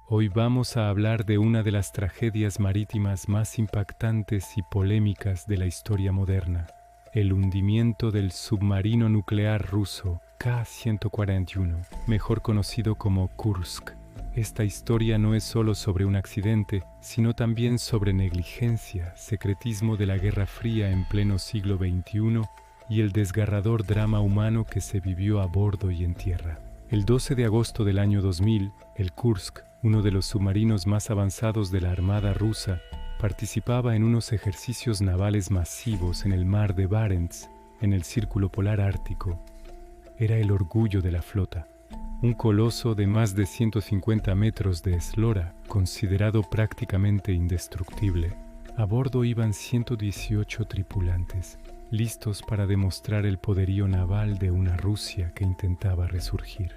Hoy vamos a hablar de una de las tragedias marítimas más impactantes y polémicas de la historia moderna, el hundimiento del submarino nuclear ruso K-141, mejor conocido como Kursk. Esta historia no es solo sobre un accidente, sino también sobre negligencia, secretismo de la Guerra Fría en pleno siglo XXI y el desgarrador drama humano que se vivió a bordo y en tierra. El 12 de agosto del año 2000, el Kursk, uno de los submarinos más avanzados de la Armada rusa, participaba en unos ejercicios navales masivos en el mar de Barents, en el Círculo Polar Ártico. Era el orgullo de la flota, un coloso de más de 150 metros de eslora, considerado prácticamente indestructible. A bordo iban 118 tripulantes, listos para demostrar el poderío naval de una Rusia que intentaba resurgir.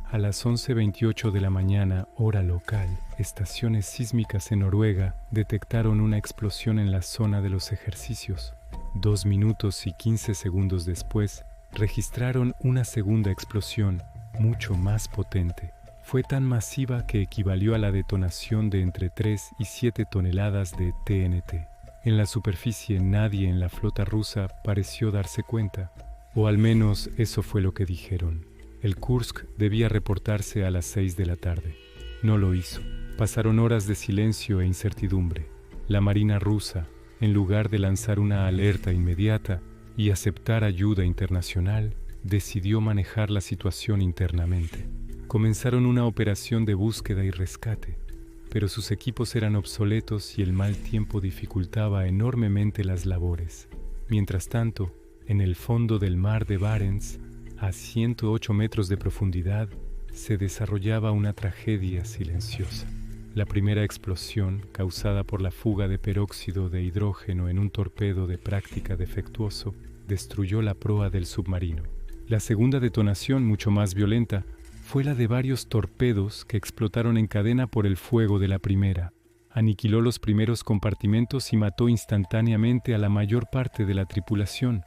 A las 11:28 de la mañana, hora local, estaciones sísmicas en Noruega detectaron una explosión en la zona de los ejercicios. 2 minutos y 15 segundos después, registraron una segunda explosión, mucho más potente. Fue tan masiva que equivalió a la detonación de entre 3 y 7 toneladas de TNT. En la superficie nadie en la flota rusa pareció darse cuenta, o al menos eso fue lo que dijeron. El Kursk debía reportarse a las 6 de la tarde. No lo hizo. Pasaron horas de silencio e incertidumbre. La Marina rusa, en lugar de lanzar una alerta inmediata y aceptar ayuda internacional, decidió manejar la situación internamente. Comenzaron una operación de búsqueda y rescate, pero sus equipos eran obsoletos y el mal tiempo dificultaba enormemente las labores. Mientras tanto, en el fondo del mar de Barents, a 108 metros de profundidad, se desarrollaba una tragedia silenciosa. La primera explosión, causada por la fuga de peróxido de hidrógeno en un torpedo de práctica defectuoso, destruyó la proa del submarino. La segunda detonación, mucho más violenta, fue la de varios torpedos que explotaron en cadena por el fuego de la primera. Aniquiló los primeros compartimentos y mató instantáneamente a la mayor parte de la tripulación,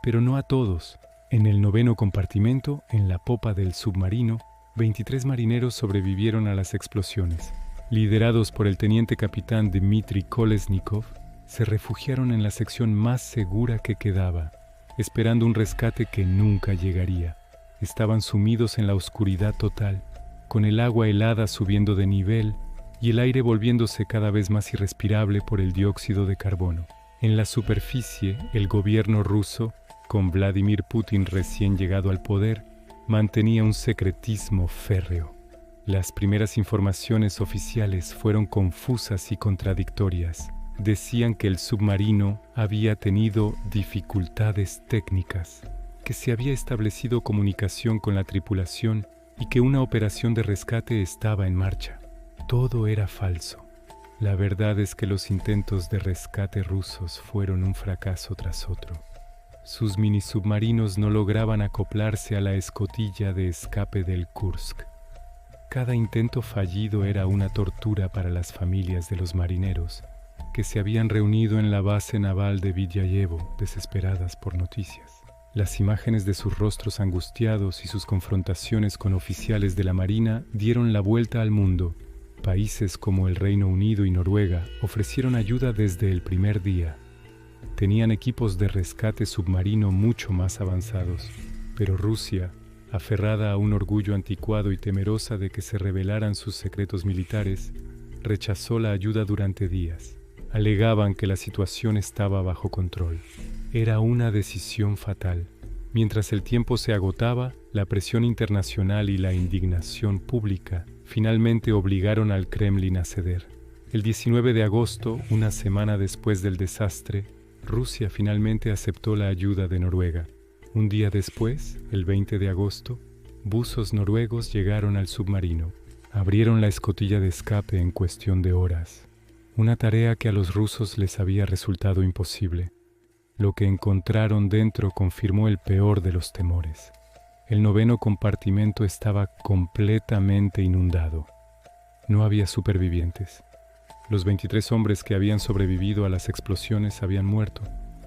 pero no a todos. En el 9º compartimento, en la popa del submarino, 23 marineros sobrevivieron a las explosiones. Liderados por el teniente capitán Dmitry Kolesnikov, se refugiaron en la sección más segura que quedaba, esperando un rescate que nunca llegaría. Estaban sumidos en la oscuridad total, con el agua helada subiendo de nivel y el aire volviéndose cada vez más irrespirable por el dióxido de carbono. En la superficie, el gobierno ruso, con Vladimir Putin recién llegado al poder, mantenía un secretismo férreo. Las primeras informaciones oficiales fueron confusas y contradictorias. Decían que el submarino había tenido dificultades técnicas, que se había establecido comunicación con la tripulación y que una operación de rescate estaba en marcha. Todo era falso. La verdad es que los intentos de rescate rusos fueron un fracaso tras otro. Sus minisubmarinos no lograban acoplarse a la escotilla de escape del Kursk. Cada intento fallido era una tortura para las familias de los marineros, que se habían reunido en la base naval de Vidyayevo, desesperadas por noticias. Las imágenes de sus rostros angustiados y sus confrontaciones con oficiales de la Marina dieron la vuelta al mundo. Países como el Reino Unido y Noruega ofrecieron ayuda desde el primer día. Tenían equipos de rescate submarino mucho más avanzados, pero Rusia, aferrada a un orgullo anticuado y temerosa de que se revelaran sus secretos militares, rechazó la ayuda durante días. Alegaban que la situación estaba bajo control. Era una decisión fatal. Mientras el tiempo se agotaba, la presión internacional y la indignación pública finalmente obligaron al Kremlin a ceder. El 19 de agosto, una semana después del desastre, Rusia finalmente aceptó la ayuda de Noruega. Un día después, el 20 de agosto, buzos noruegos llegaron al submarino. Abrieron la escotilla de escape en cuestión de horas. Una tarea que a los rusos les había resultado imposible. Lo que encontraron dentro confirmó el peor de los temores. El 9º compartimento estaba completamente inundado. No había supervivientes. Los 23 hombres que habían sobrevivido a las explosiones habían muerto,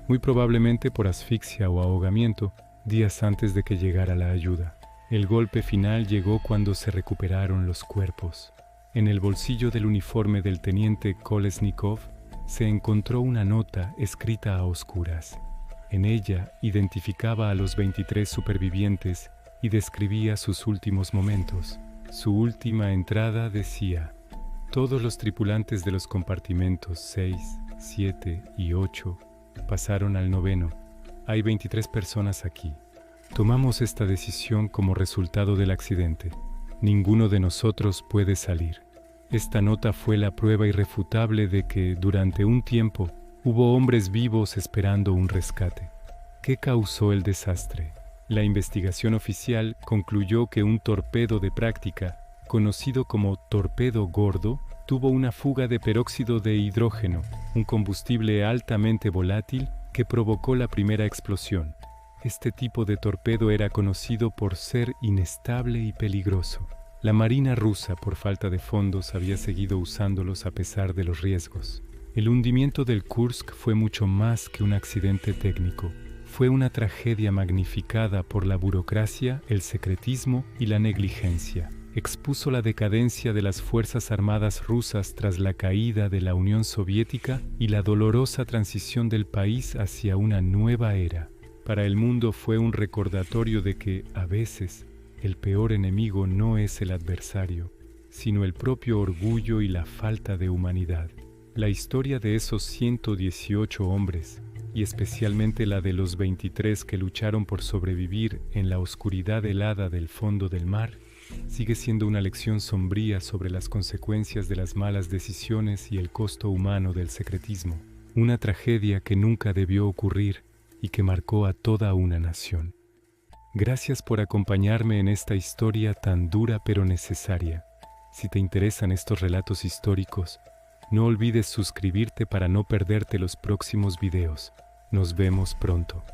muy probablemente por asfixia o ahogamiento, días antes de que llegara la ayuda. El golpe final llegó cuando se recuperaron los cuerpos. En el bolsillo del uniforme del teniente Kolesnikov se encontró una nota escrita a oscuras. En ella identificaba a los 23 supervivientes y describía sus últimos momentos. Su última entrada decía: todos los tripulantes de los compartimentos 6, 7 y 8 pasaron al 9º. Hay 23 personas aquí. Tomamos esta decisión como resultado del accidente. Ninguno de nosotros puede salir. Esta nota fue la prueba irrefutable de que, durante un tiempo, hubo hombres vivos esperando un rescate. ¿Qué causó el desastre? La investigación oficial concluyó que un torpedo de práctica, conocido como torpedo gordo, tuvo una fuga de peróxido de hidrógeno, un combustible altamente volátil que provocó la primera explosión. Este tipo de torpedo era conocido por ser inestable y peligroso. La Marina rusa, por falta de fondos, había seguido usándolos a pesar de los riesgos. El hundimiento del Kursk fue mucho más que un accidente técnico. Fue una tragedia magnificada por la burocracia, el secretismo y la negligencia. Expuso la decadencia de las Fuerzas Armadas rusas tras la caída de la Unión Soviética y la dolorosa transición del país hacia una nueva era. Para el mundo fue un recordatorio de que, a veces, el peor enemigo no es el adversario, sino el propio orgullo y la falta de humanidad. La historia de esos 118 hombres, y especialmente la de los 23 que lucharon por sobrevivir en la oscuridad helada del fondo del mar, sigue siendo una lección sombría sobre las consecuencias de las malas decisiones y el costo humano del secretismo. Una tragedia que nunca debió ocurrir y que marcó a toda una nación. Gracias por acompañarme en esta historia tan dura pero necesaria. Si te interesan estos relatos históricos, no olvides suscribirte para no perderte los próximos videos. Nos vemos pronto.